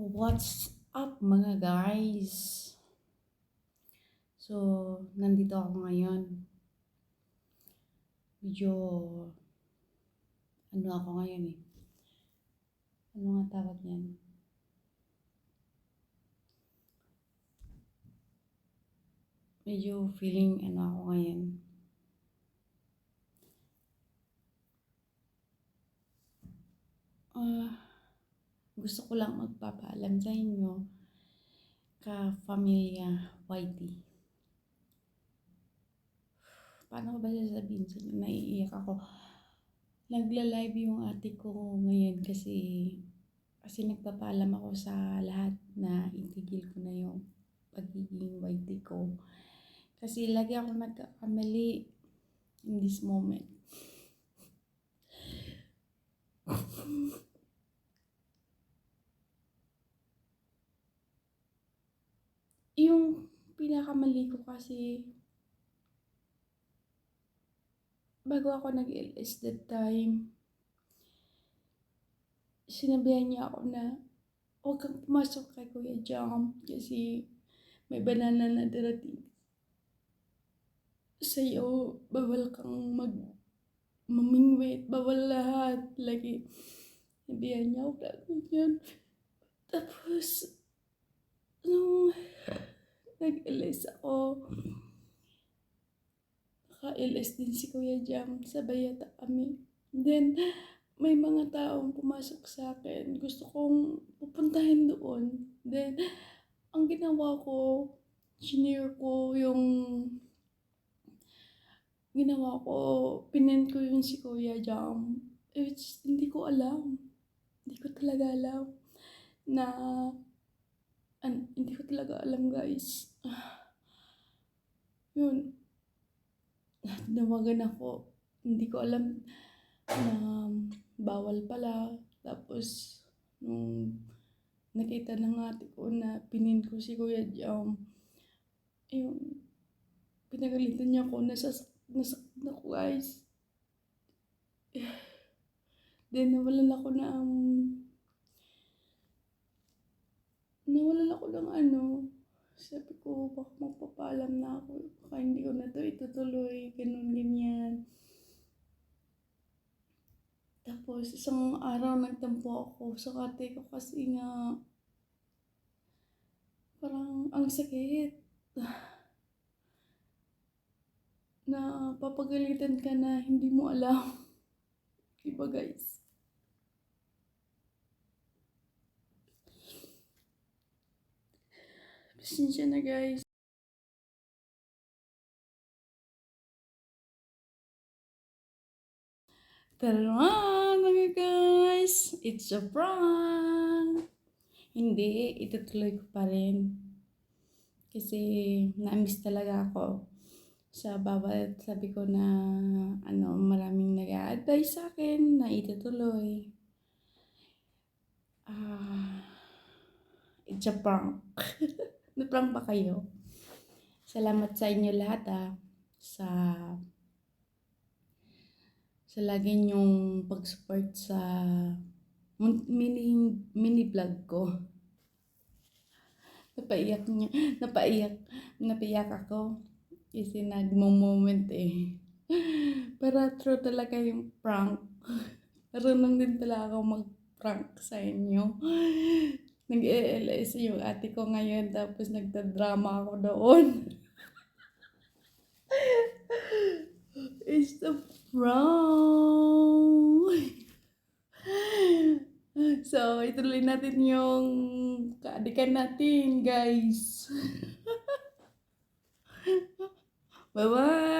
What's up mga guys? So, nandito ako ngayon. Medyo, ano ako ngayon eh. Ano nga tawag niyan? Medyo feeling ano ako ngayon. Ah, gusto ko lang magpapaalam sa inyo ka-pamilya YT. Paano ko ba sasabihin sa inyo? Naiiyak ako. Nagla-live yung ate ko ngayon kasi nagpapaalam ako sa lahat na itigil ko na yung pagiging YT ko. Kasi lagi ako nagkakamali in this moment. Yung pinakamali ko kasi, bago ako nag-LS that time, sinabihan niya ako na huwag kang pumasok kay Kuya Jam kasi may banana na darating sa'yo. Bawal kang mamingwit, bawal lahat. Lagi, sinabihan niya ako na ganyan. Tapos, nung nag-LS ako, naka-LS din si Kuya Jam, sabay yata kami. Then, may mga taong pumasok sa akin. Gusto kong pupuntahin doon. Then, ang ginawa ko, shinare ko yung pinin ko yung si Kuya Jam. Hindi ko alam. Hindi ko talaga alam na, hindi ko talaga alam guys. Yun, tinawagan ako. Hindi ko alam na bawal pala. Tapos, nung nakita ng ate ko na pinin ko si Kuya Jam, ayun, pinagalitan niya ako, nasaktan ako guys. Then, nawalan ako ng sabi ko, baka magpapaalam na ako, baka hindi ko na to itutuloy, ganyan. Tapos, isang araw nagtampo ako sa ate ko kasi nga, parang ang sakit. Na papagalitan ka na hindi mo alam. Diba guys? Pasensya na guys. Tara mga guys! It's a prank! Hindi, itutuloy ko pa rin. Kasi na-miss talaga ako sa bawat sabi ko na maraming nag-a-advise sa akin na itutuloy. It's a prank. Na-prank ba kayo? Salamat sa inyo lahat sa lagi niyong pag-support sa mini vlog ko. Napaiyak ako kasi nagmo-moment eh. Pero true talaga yung prank. Marunong din talaga ako mag-prank sa inyo. Nag-ELS yung ate ko ngayon tapos nagtadrama ako doon. It's a prank! So, ituloy natin yung kaadikan natin, guys. Bye-bye!